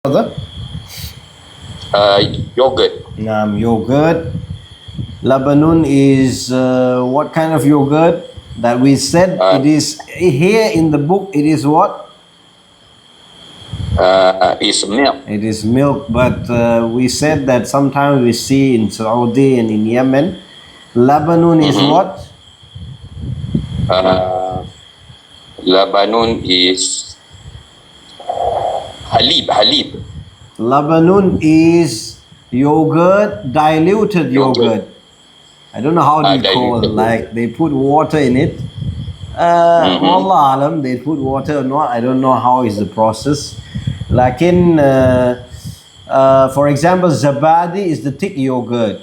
brother? Yogurt. Yogurt. Labanun is what kind of yogurt? That we said it is here in the book. It is what? Is milk. It is milk, but we said that sometimes we see in Saudi and in Yemen, Labanun is what? Labanun is halib. Labanun is yogurt, diluted yogurt. I don't know how they call it. Like they put water in it. Wallah alam, they put water or not. I don't know how is the process. Like in, for example, zabadi is the thick yogurt.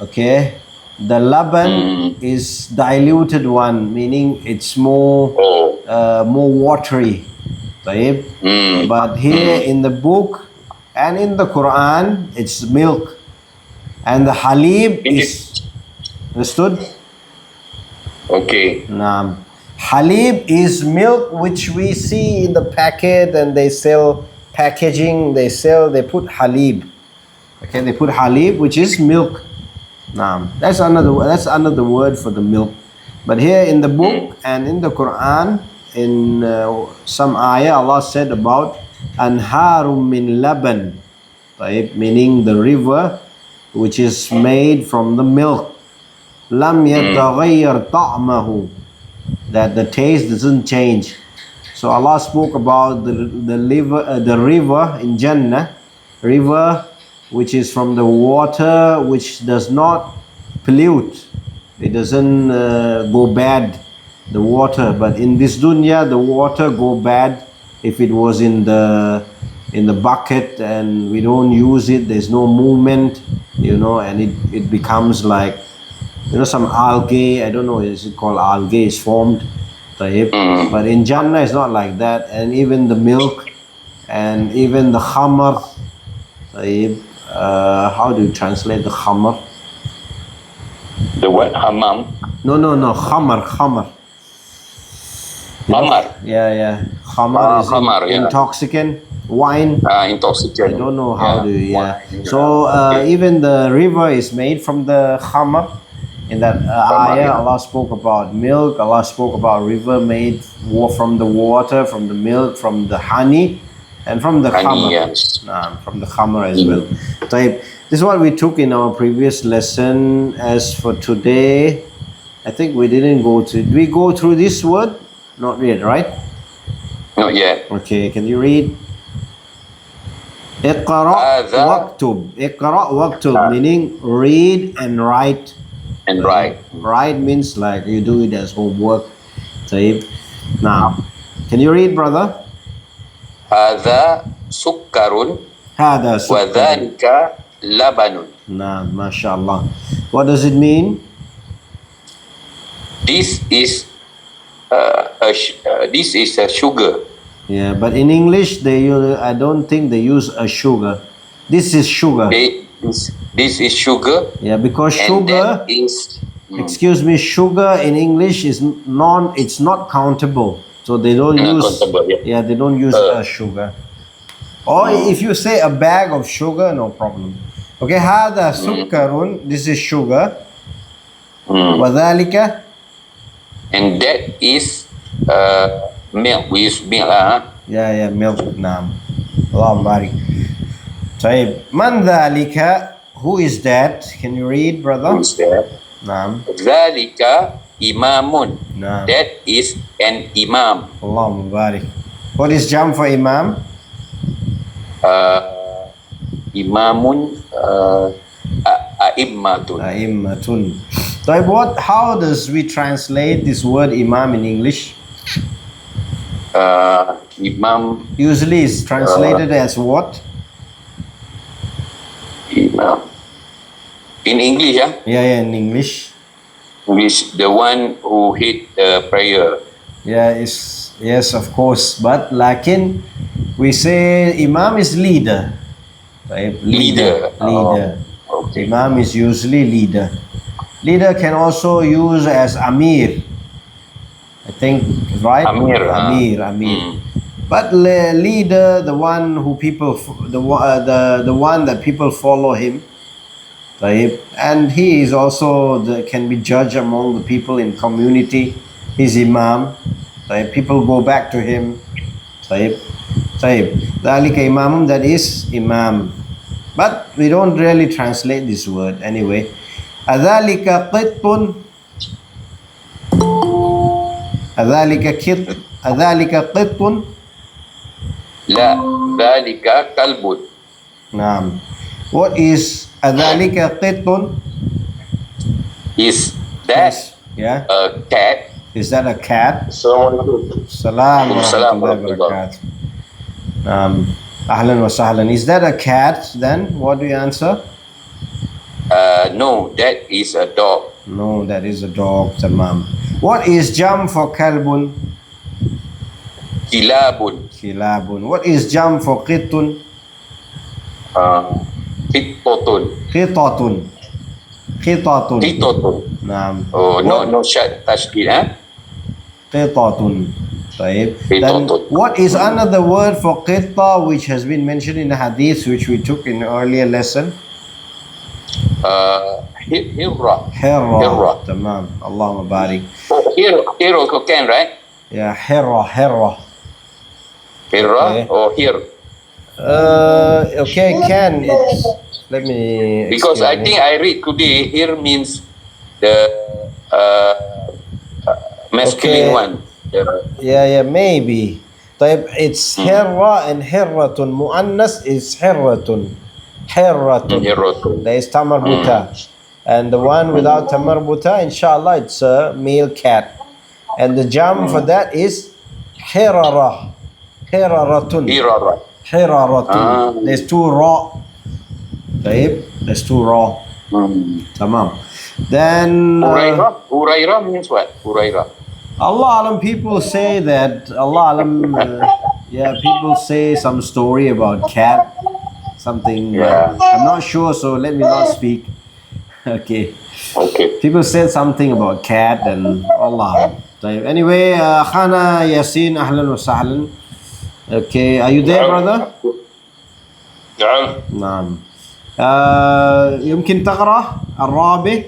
Okay, the laban is diluted one, meaning it's more watery. But here in the book and in the Quran, it's milk, and the halib is understood. Okay. Halib is milk which we see in the packet, and they sell packaging. They put halib. Okay, they put halib, which is milk. That's another word for the milk. But here in the book and in the Quran, in some ayah, Allah said about anharum min laban, meaning the river which is made from the milk. Lam yataghayyar ta'mahu, that the taste doesn't change. So Allah spoke about the river in Jannah, river which is from the water which does not pollute. It doesn't go bad, the water. But in this dunya, the water go bad if it was in the bucket and we don't use it. There's no movement, and it becomes like, some algae. I don't know, is it called algae is formed. But in Jannah it's not like that. And even the milk and even the khamar. How do you translate the khamar? The what? Hammam? No, khamar. Khamar. Yeah. Khamar is intoxicant, wine. Intoxicant. I don't know how So even the river is made from the khamar. In that ayah, Allah spoke about milk. Allah spoke about river made from the water, from the milk, from the honey, and from the khamar. Yes. From the khamar as well. This is what we took in our previous lesson. As for today, I think we didn't go through. Did we go through this word? Not yet, right? Not yet. Okay, can you read? Iqra waqtub. Iqra waqtub, meaning read and write. And write. Write means like you do it as homework. Now, can you read, brother? Hadha sukkarun. Hada Wa dhalika labanun. Mashallah. What does it mean? This is a sugar. Yeah, but in English I don't think they use a sugar. This is sugar. This is sugar. Yeah, because sugar is. Excuse me, sugar in English is it's not countable. So they don't use. Yeah, they don't use a sugar. Or if you say a bag of sugar, no problem. Okay, hada sukkarun. This is sugar. Wadhalika. And that is milk. We use milk, Yeah, milk. Allahumma barik. Man dhalika, who is that? Can you read, brother? Who is that? Dhalika imamun. That is an imam. Allahumma barik. What is jam for imam? Imamun a'immatun. A'immatun. How does we translate this word imam in English? Imam. Usually it's translated as what? Imam. In English, Yeah, in English. English, the one who hid the prayer. Yeah, yes, of course. But lakin, we say imam is leader. Leader. Okay. Imam is usually leader. Leader can also use as amir. I think, right? Amir. Amir. But leader, the one who people, the one that people follow him, طيب, and he is also can be judged among the people in community. He's imam. طيب, people go back to him. طيب, طيب. ذلك imam, that is imam. But we don't really translate this word anyway. أذلك قط أذلك قط لا ذلك كلب. نعم. What is أذلك قط? Is that yeah, a cat? Is that a cat? Salam wa rahmatullahi wa barakatuh. Ahlan wa sahlan. Is that a cat then? What do you answer? No, that is a dog. No, that is a dog. Tamam. What is jam for kalbun? Kilabun. Kilabun. What is jam for qitun? Qitotun. Qitatun. Qitatun. Qitotun. Naam. Oh, no shad tashkil, huh? Qitatun. Then Qitatun. what is another word for qitta which has been mentioned in the hadith which we took in the earlier lesson? Hirra. Hirra. Tamam. Allahumma barik. Oh, here also can, right? Yeah, hirra. Hirra Okay. or here? Okay, can. Let me. Because I think I read today, here means the masculine one. Yeah, maybe. طيب, it's hirra and hirratun. Muannas is hirratun. Hirratun. There is tamarbuta. And the one without tamarbuta, inshallah, it's a male cat. And the jam for that is hirara. Hiraratun. Hiraratun. There's two raw. طيب, there's two raw. Tamam. Then Uraira means what? Uraira. Allah alam, people say that Allah alam, yeah, people say some story about cat, something. Yeah. I'm not sure, so let me not speak. Okay. People said something about cat and Allah alam. Anyway, Khana Yasin, ahlan wa sahlan. Okay, are you there, brother? نعم. يمكن تقرأ الرابع؟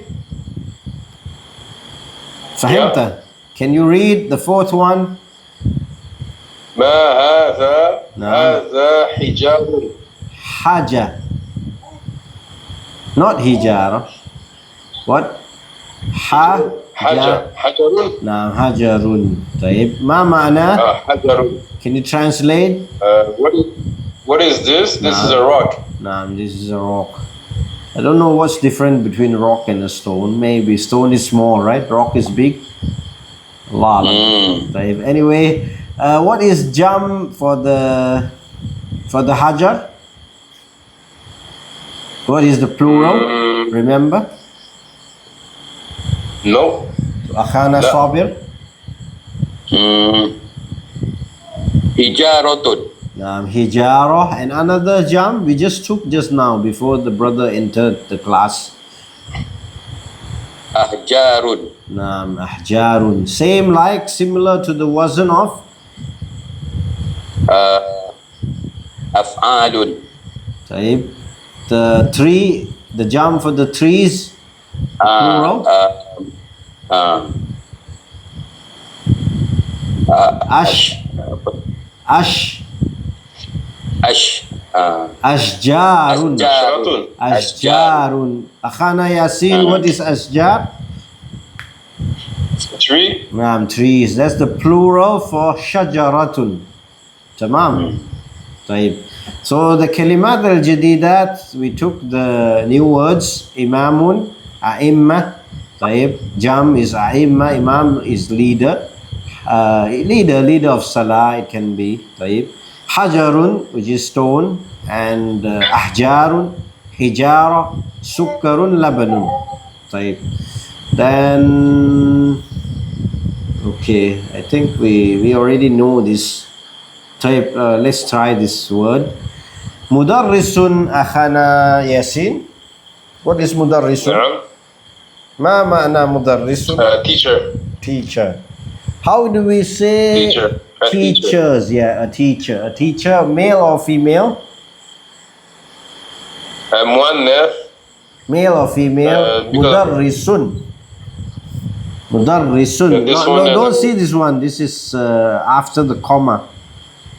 فهمت؟ Can you read the fourth one? ما هذا؟ هذا حجاب. حاجة. Not hijara. What? حجر. نعم حجر. طيب, ما معنى؟ حجر. Can you translate? What is this? This is a rock. نعم, this is a rock. I don't know what's different between rock and a stone. Maybe stone is small, right? Rock is big. Allah. Anyway, what is jam for the hajar? What is the plural? Remember? No. Akhana Sabir. Hijaratun. Hijara. And another jam we just took just now before the brother entered the class. Ahjarun. Ahjarun. Same, like similar to the wazn of Af'alun. طيب, the tree, the jam for the trees, plural. Ashjarun. Ashjarun. Akhana Yasin, what is ashjar? Tree. Trees. That's the plural for shajaratun. Tamam. طيب. So the kalimat al-jadidat, we took the new words. Imamun, a'imma. طيب. Jam is a'imma. Imam is leader. Leader of salah, it can be. طيب. Hajarun, which is stone. And ahjarun, hijara, sukkarun, labanun. طيب. Then, okay, I think we already know this type. Let's try this word. Mudarrisun akhana Yasin. What is mudarrisun? Ma ma'na mudarrisun? Teacher. Teacher. How do we say? Teacher. Teachers, yeah, a teacher. A teacher, male or female? مؤنث. Male or female? Mudarrisun. Mudarrisun. No, don't see this one. This is after the comma.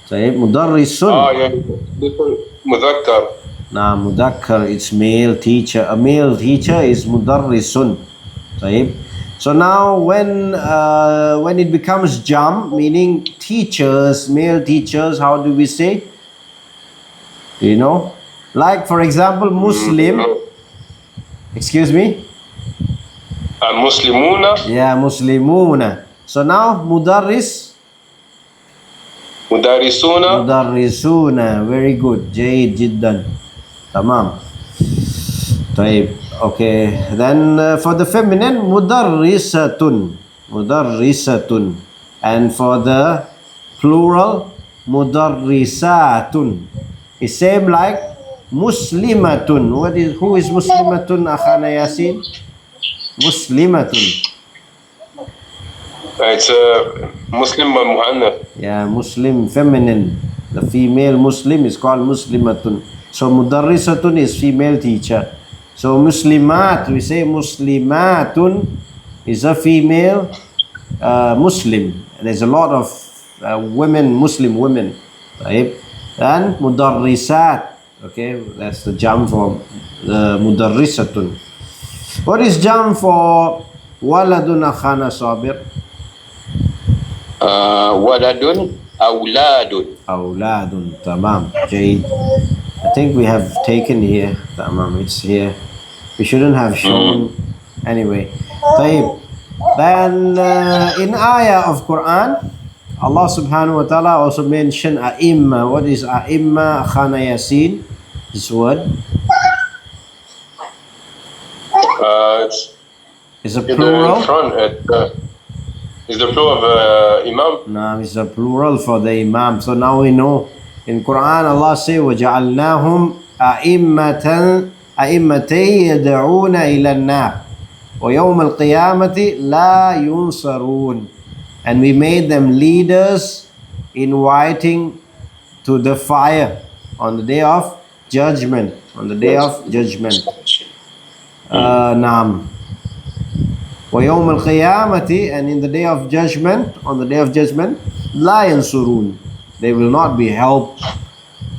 طيب مدرسٌ. yeah. This one مذكر. Nah, mudakkar, it's male teacher. A male teacher is mudarrisun. طيب. So now when it becomes jam, meaning teachers, male teachers, how do we say? Do you know? Like for example, Muslim. Excuse me? Muslimuna. Yeah, Muslimuna. So now mudarris. Mudarrisuna. Mudarrisuna. Very good. Jayyid jiddan. Tamam. طيب. Okay. Then for the feminine, mudarrisatun. Mudarrisatun. And for the plural, mudarrisatun. It's same like muslimatun. Who is muslimatun, Akhana Yasin? Muslimatun. It's a Muslim mu'annath. Yeah, Muslim feminine. The female Muslim is called muslimatun. So mudarrisatun is female teacher. So muslimat, we say muslimatun is a female Muslim. There's a lot of women, Muslim women. Right? And mudarrisat. Okay, that's the jam for mudarrisatun. What is jam for waladun, Akhana Sabir? Waladun, awladun. Awladun, tamam, Jayyid. I think we have taken here, tamam, it's here. We shouldn't have shown. Anyway, طيب. Then in ayah of Quran, Allah subhanahu wa ta'ala also mentioned a'imma. What is a'imma, Akhana Yasin? This word? It's a plural. In front, is the plural of Imam? No, it's a plural for the Imam. So now we know. In Quran, Allah says, وَجَعَلْنَاهُمْ أَئِمَّةً يَدْعُونَ إِلَى النَّارِ وَيَوْمَ الْقِيَامَةِ لَا يُنصَرُونَ. And we made them leaders inviting to the fire on the day of judgment. On the day of judgment. Naam. وَيَوْمَ الْقِيَامَةِ, and in the day of judgment, on the day of judgment, لَا يَنْصُرُونَ. They will not be helped.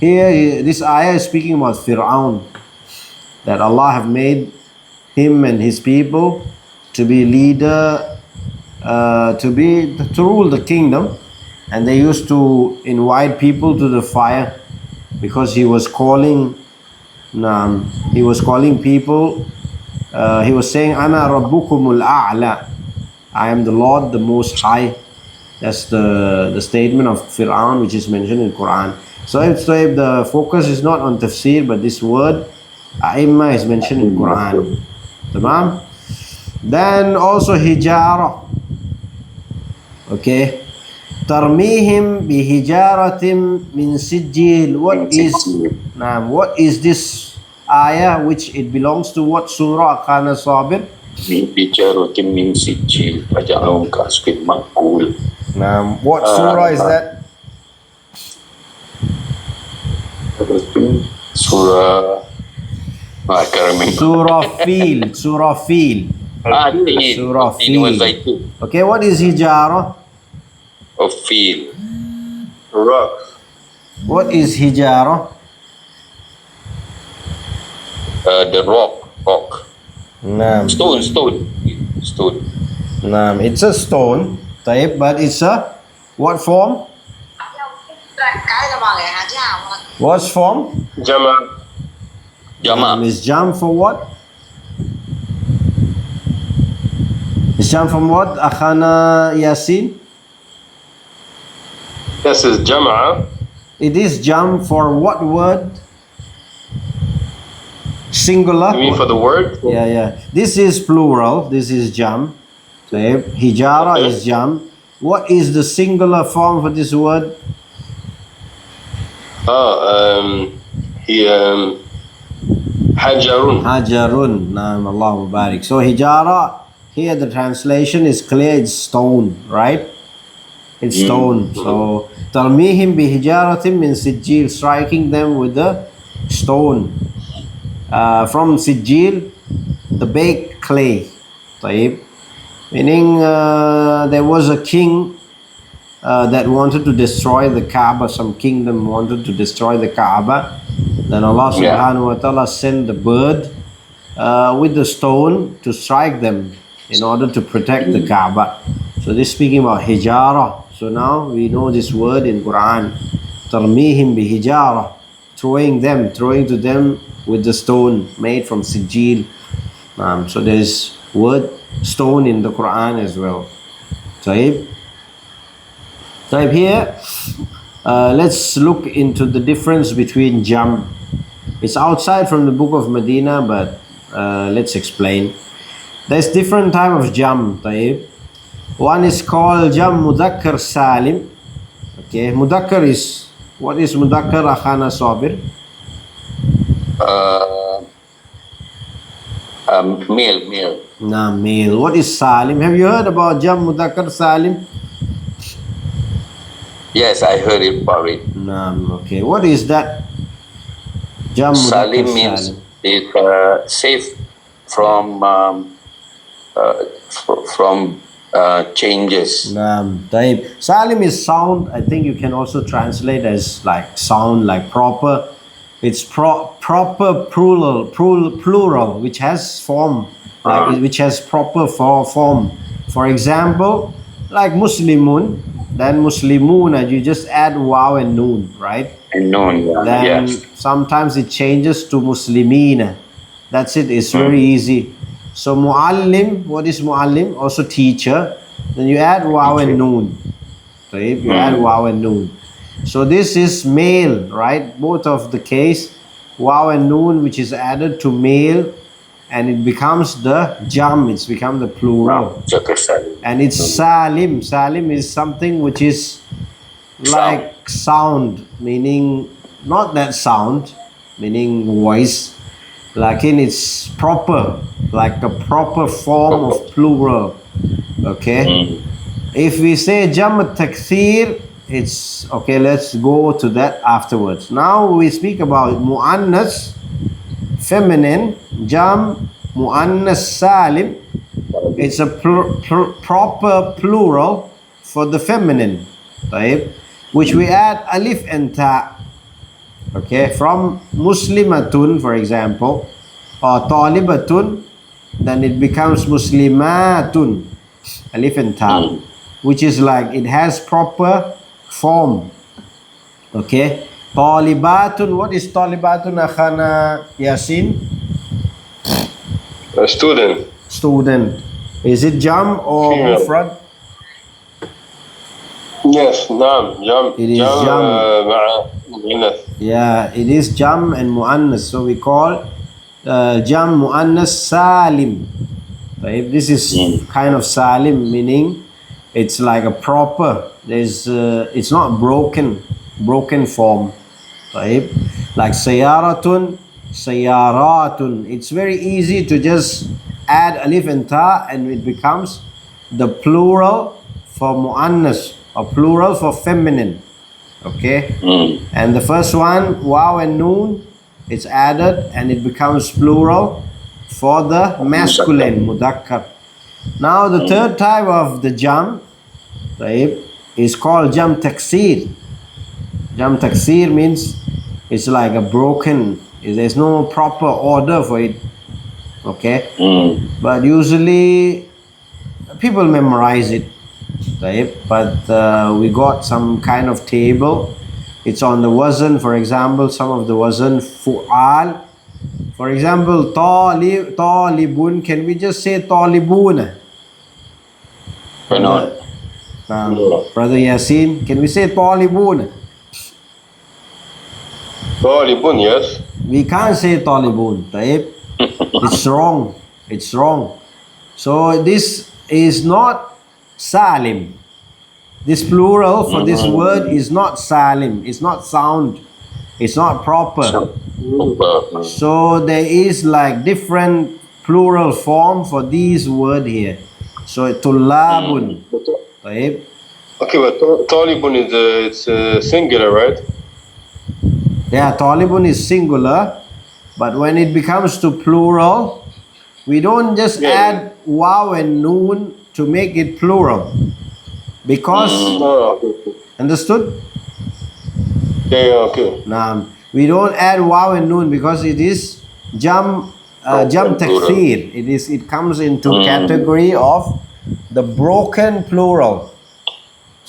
Here, this ayah is speaking about Fir'aun, that Allah have made him and his people to be leader, to rule the kingdom, and they used to invite people to the fire because he was calling people. He was saying, Ana Rabbukumul A'la. I am the Lord, the Most High. That's the statement of Fir'aun, which is mentioned in Quran. So if the focus is not on tafsir, but this word, A'imma, is mentioned in Quran. Tamam? Then also hijara. Okay. Tarmihim bihijaratim min sijil. What is this ayah, which it belongs to what surah, Akhana Sabir? Bihijaratim min sijil faja'alhum ka'asfin ma'kul. What surah is that? Surah, I can't remember. Surah Fil. Surah Fil. Okay, what is hijara? Of Fil. Rock. What is hijara? The rock. Stone. It's a stone. Type, but it's a what form? What form? Jama. Is jam for what? Is jam from what? Akhana Yasin? Yes, it's Jama'a. It is jam for what word? Singular? You mean for the word? Yeah. This is plural. This is jam. Hijara is jam. What is the singular form for this word? Hajarun. Naam, Allahu barik. So hijara, here the translation is clear, it's stone, right? It's stone. So tarmihim bihijaratin min sijil, striking them with the stone. From sijil, the baked clay. طيب. Meaning there was a king that wanted to destroy the Kaaba. Some kingdom wanted to destroy the Kaaba. Then Allah subhanahu wa ta'ala sent the bird with the stone to strike them in order to protect the Kaaba. So this is speaking about hijara. So now we know this word in Quran. Tarmihim bihijara. Throwing to them with the stone made from sijil. So there is word stone in the Quran as well. Taib here, let's look into the difference between jam. It's outside from the book of Madina, but let's explain. There's different type of jam. Taib. One is called jam mudakkar salim. Okay, mudakkar is, what is mudakkar akhana sabir? Male. Male. What is salim? Have you heard about jam mudakkar salim? Yes, I heard about it. Okay. What is that? Jam salim means it's safe from changes. Salim is sound. I think you can also translate as like sound, like proper. It's proper plural, which has form, which has proper form. For example, like Muslimun, then Muslimun, and you just add waw and noon, right? And noon, Then sometimes it changes to Muslimeen. That's it. It's very easy. So Muallim, what is Muallim? Also teacher. Then you add waw and noon. Okay? You add waw and noon. So this is male, right? Both of the case, waw and noon, which is added to male, and it becomes the jam. It's become the plural. And it's salim. Salim is something which is like sound, meaning not that sound, meaning voice. Like in its proper, like a proper form of plural. Okay. If we say jam takthir, it's okay. Let's go to that afterwards. Now we speak about muannas, feminine, jam muannas salim. It's a proper plural for the feminine, right? Which we add alif and ta. Okay, from muslimatun, for example, or talibatun, then it becomes muslimatun, alif and ta, which is like it has proper form. Okay, talibatun. What is talibatun, akhana Yasin? A student. Student. Is it jam or mufrad? Yes, jam. It is jam. Yeah, it is jam and muannas. So we call jam muannas salim. Right? This is kind of salim, meaning it's like a proper. It's not broken form. Right? Like sayaratun, sayaratun. It's very easy to just add alif and ta, and it becomes the plural for muannas, or plural for feminine. Okay, and the first one, waw and noon, it's added and it becomes plural for the masculine, mudakkar. Now the third type of the jam, right, is called jam taksir. Jam taksir means it's like a broken, there's no proper order for it. Okay, but usually people memorize it. Right? But we got some kind of table. It's on the wazn, for example, some of the wazn fu'al. For example, talibun. Can we just say talibun? Why not? Brother Yasin, can we say talibun? Talibun, yes. We can't say talibun. Right? It's wrong. It's wrong. So this is not salim. This plural for this word is not salim. It's not sound. It's not proper. So there is like different plural form for these word here. So tullabun. Okay, but talibun is it's singular, right? Yeah, talibun is singular, but when it becomes to plural, we don't just Yeah. add waw and noon to make it plural. Because, Oh, okay. understood? Yeah, okay. We don't add waw and noon because it is jam takfir. It comes into category of the broken plural.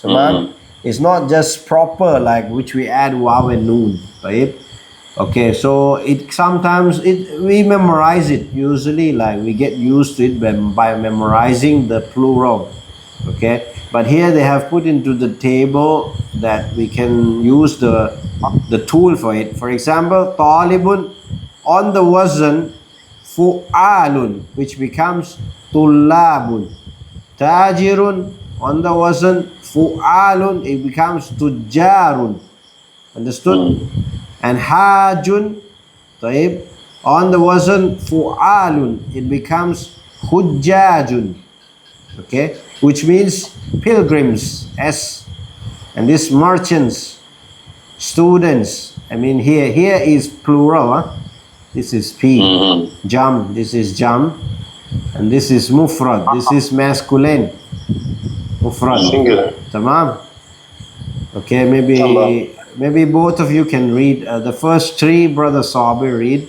Tamam? It's not just proper like which we add waw and noon, right? Okay, so it sometimes we memorize it usually, like we get used to it by memorizing the plural. Okay, but here they have put into the table that we can use the tool for it. For example, talibun on the wazn fu'alun, which becomes tullabun. Tajirun on the wazn fu'alun, it becomes tujjarun. Understood? And hajun, طيب, on the wazn fu'alun, it becomes hujjajun. Okay, which means pilgrims, and these merchants, students. I mean here is plural. Huh? This is P. Jam. This is jam, and this is mufrad. This is masculine. Mufrad. Singular. Tamam. Okay, maybe both of you can read the first three. Brother Sabir, read.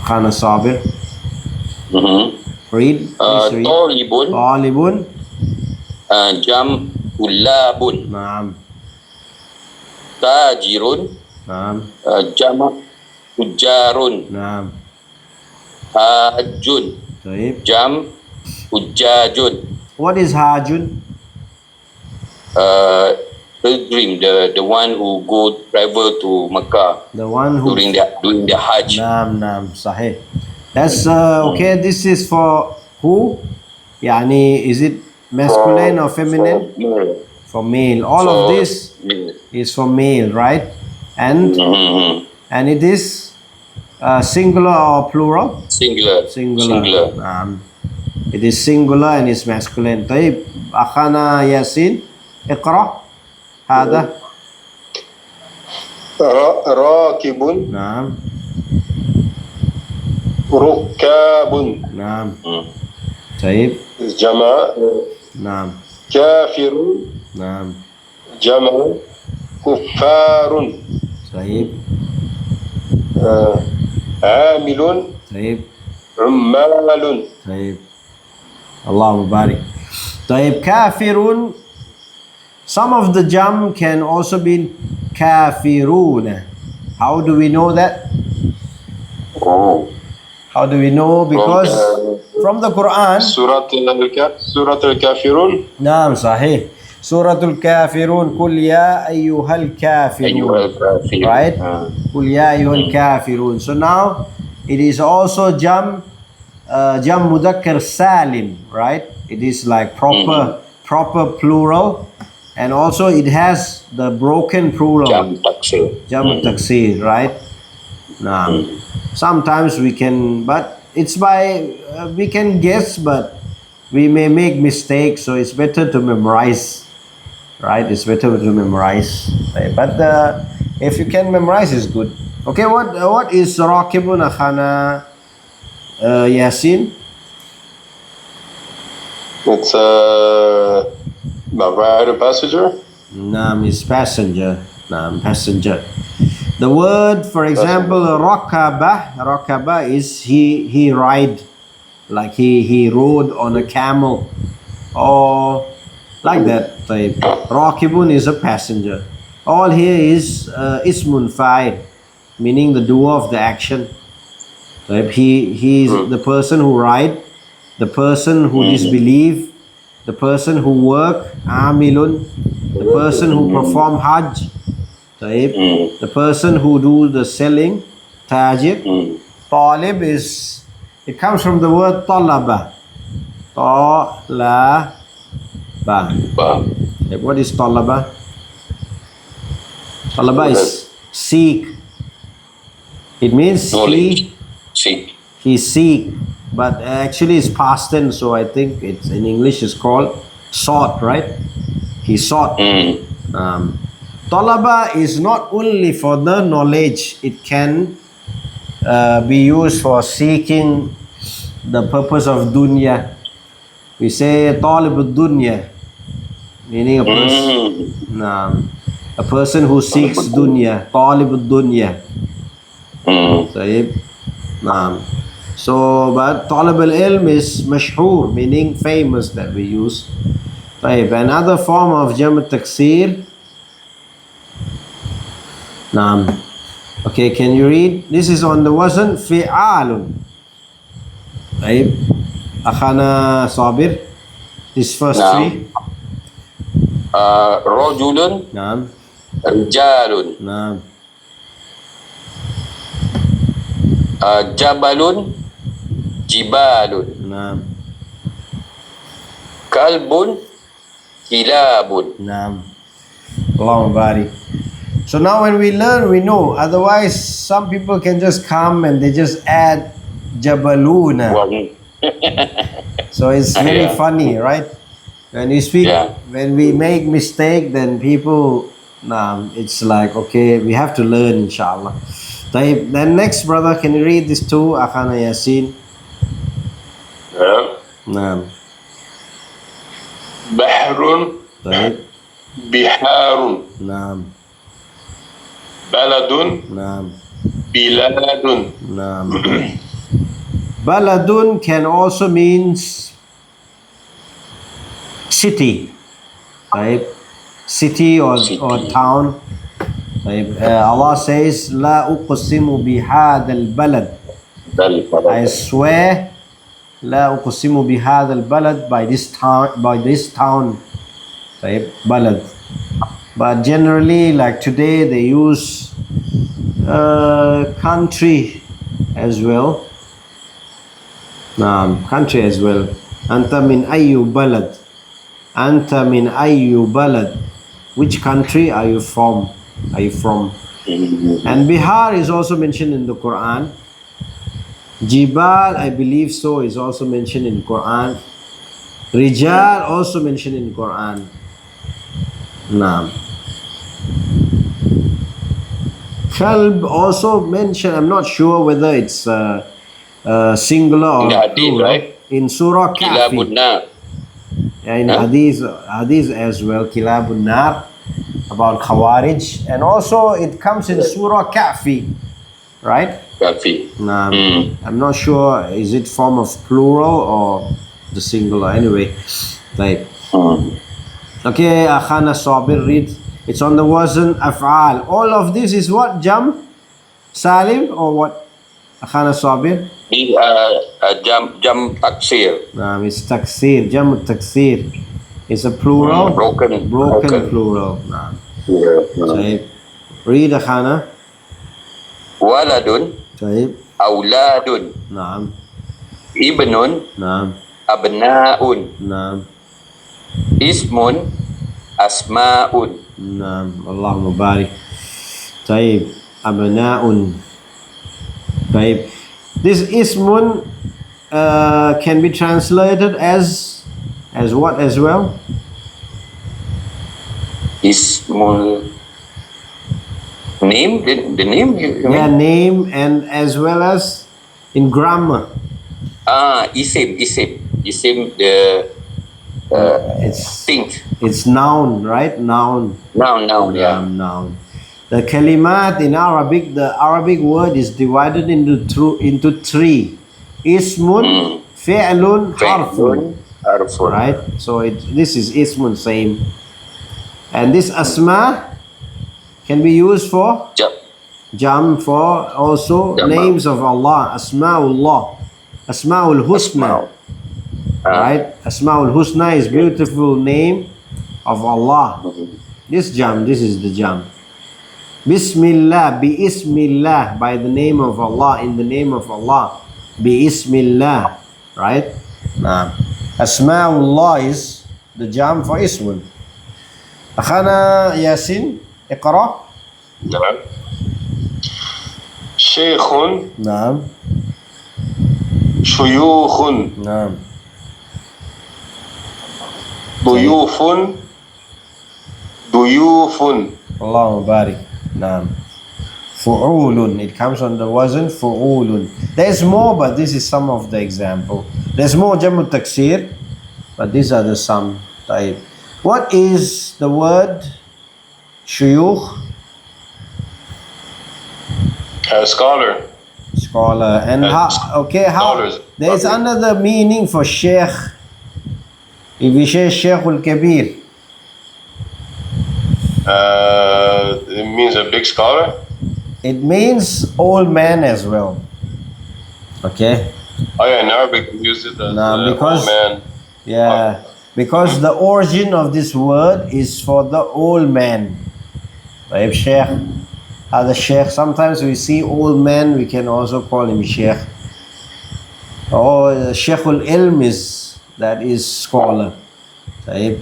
Khana Sabir. Read. Please read. Talibun, Talibun. jam tullabun. Naam. Tajirun, Naam. jam tujjarun. Naam. Hajjun, Taib. jam hujjajun. What is hajun? Pilgrim, the one who go travel to Mecca The one who during the Hajj. Naam, sahih. That's okay. This is for who? Yani, is it masculine or feminine? For male. All of this is for male, right? And it is singular or plural? Singular. It is singular and it's masculine. طيب أخانا ياسين اقرأ هذا. راكب. نعم. ركاب. نعم. طيب. جمع. نعم. كافر. نعم. جمع كفار. طيب. عامل. طيب. عمال. طيب. الله مبارك. طيب كافر. Some of the jam can also be kafirun. How do we know that? How do we know? Because from the Quran. Surat al-Kafirun. نعم صحيح. سورة الكافرون قل يا أيها الكافرون. Right? قل يا أيها الكافرون. So now it is also jam mudakkar salim, right? It is like proper plural, and also it has the broken plural. Jam taksir, right? Now, sometimes we can, but it's by we can guess, but we may make mistakes, so it's better to memorize, right? It's better to memorize, right? But if you can memorize, it's good. Okay, what is rakibun akhana Yasin? It's a rider passenger. Naam is passenger. Naam, passenger. The word, for example, rakaba is he ride, like he rode on a camel, or like that type. Rakibun is a passenger. All here is ismun fa'il, meaning the doer of the action. Type. He is the person who ride, the person who disbelieve, the person who work, amilun, the person who perform hajj, the person who do the selling, tajir. Talib is, it comes from the word talaba. Talaba. What is talaba? Talaba is seek. It means he seek, but actually it's past tense, so I think it's in English is called sought, right? He sought. Talaba is not only for the knowledge, it can be used for seeking the purpose of dunya. We say talib dunya, meaning a person who seeks dunya, talib dunya. So, but talib al-ilm is mashhur, meaning famous, that we use. Another form of jam' taksir. Okay, can you read? This is on the wazn fi'alun. Akhana Sabir, this first three. Rajulun, rijalun, jabalun, jibalun, kalbun, kilabun. Allahumma barik. So now when we learn, we know. Otherwise, some people can just come and they just add jabaluna. So it's very funny, right? When you speak, when we make mistake, then people, it's like, okay, we have to learn, inshallah. Then next, brother, can you read this too, Akhana Yasin? Bahrun, biharun, baladun, biladun. Baladun can also means city, right? City or town. Allah says, "La uqsimu bihadha al-balad." I swear, "La uqsimu bihadha al-balad," by this town, balad. But generally, like today, they use country as well. Country as well. Anta min ayyu balad. Anta min ayyu balad. Which country are you from? And Bihar is also mentioned in the Quran. Jibal, I believe so, is also mentioned in Quran. Rijal also mentioned in Quran. Kalb also mentioned. I'm not sure whether it's singular or plural. Right? In Surah Kahfi. In Hadith as well, Kilabun Nar, about Khawarij. And also it comes in Surah Kahfi, right? Kahfi. I'm not sure, is it form of plural or the singular? Anyway, like, okay, Akhana Sabir, read. It's on the wazn af'al. All of this is what? Jam? Salim or what? Akhana Sabir? Jam taksir. It's taksir, jam taksir. It's a plural. Broken plural. Read Akhana. Waladun, awladun, ibnun, abnaun, ismun, asmaun. Allahumma barik. Abnaun. This ismun can be translated as what as well? Ismul, name, the name you mean? Name, and as well as in grammar. Isim, the it's think. It's noun, right? Noun. Noun. The kalimat in Arabic, the Arabic word is divided into three. Ismun, fi'lun, harfun. Right? So this is ismun, same. And this asma can be used for jam, for also names of Allah. Asma'ullah. Asma'ul Husna. Right? Asma'ul Husna is beautiful name of Allah. This jam, this is the jam. Bismillah, bi-ismillah, by the name of Allah, in the name of Allah. Bi-ismillah, right? Asma'ullah is the jam for ismun. Akhana Yasin, iqra. نعم. شيخ. نعم. شيوخ. نعم. ضيوف. Duyufun. Allahu barik. Naam. Fu'ulun. It comes on the wazn fu'ulun. There's more, but this is some of the example. There's more jamu taksir, but these are the some. Type. What is the word shuyukh? Scholar. Scholar. And how? Okay, how? Scholars. There's another meaning for sheikh. If we say Sheikh al-Kabir, It means a big scholar. it means old man as well. Okay? Oh yeah, in Arabic we use it as Nah, because- old man. Yeah. Because the origin of this word is for the old man. Right, Sheikh. The Sheikh. Sometimes we see old man, we can also call him Sheikh. Or Sheikh al-Ilm that is scholar. Right?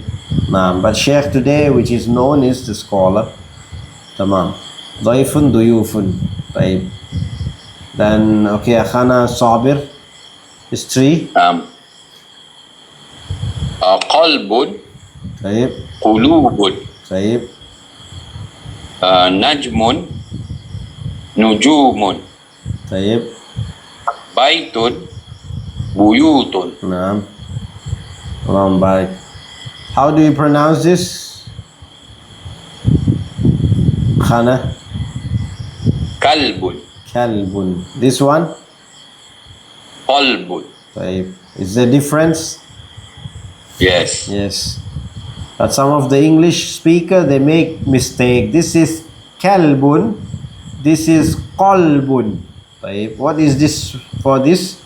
But Sheikh today, which is known, is the scholar. Tamam. Daifun duyufun. Right. Then, okay, Akhana Sabir is 3. Qalbun, Right. qulubun, Right. najmun, nujumun, Right. baitun, buyutun. Naam. Allahumma barik. How do you pronounce this? Khana? Kalbun, Kalbun. This one? qalbun. Tayyib. Is there difference? Yes. Yes. But some of the English speaker, they make mistake. This is kalbun. This is qalbun. Tayyib. What is this for this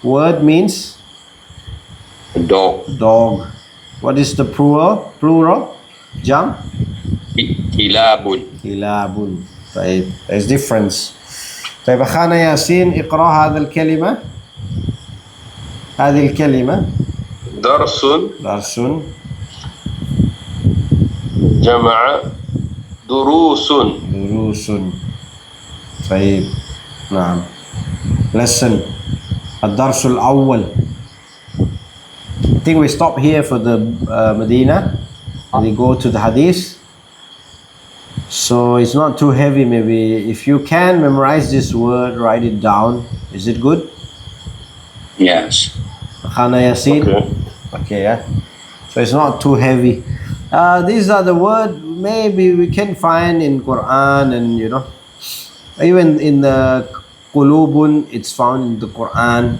word means? Dog. Dog. What is the plural? Plural? Jam? Kilabun. كلاب. طيب. There's difference. طيب أخانا ياسين اقرأ هذا الكلمة. هذه الكلمة درس درس جمع دروس. دروس. طيب. نعم. Lesson. الدرس الأول. I think we stop here for the Madina. We go to the hadith. So it's not too heavy. Maybe if you can memorize this word, write it down. Is it good? Yes. Khana Yasin? Okay. Okay, yeah. So it's not too heavy. These are the words maybe we can find in Quran, and you know, even in the Qulubun, it's found in the Quran.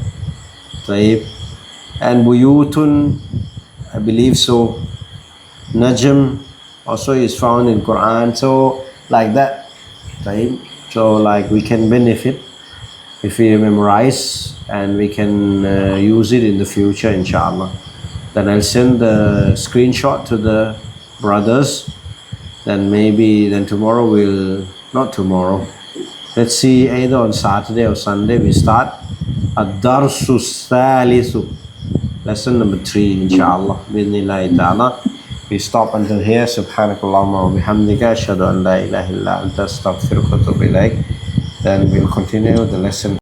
Taib. And Buyutun, I believe so. Najm also is found in Quran. So like that. Taib. So like we can benefit if we memorize, and we can use it in the future, inshallah. Then I'll send the screenshot to the brothers. Then maybe tomorrow not tomorrow. Let's see, either on Saturday or Sunday we start Ad-Darsu Thalithu, lesson number 3, inshallah. Bidhnillahi ta'ala. We stop until here. Subhanakallahumma wa bihamdika ashhadu an la ilaha illa anta astaghfiruka wa atubu ilaik. Then we'll continue the lesson.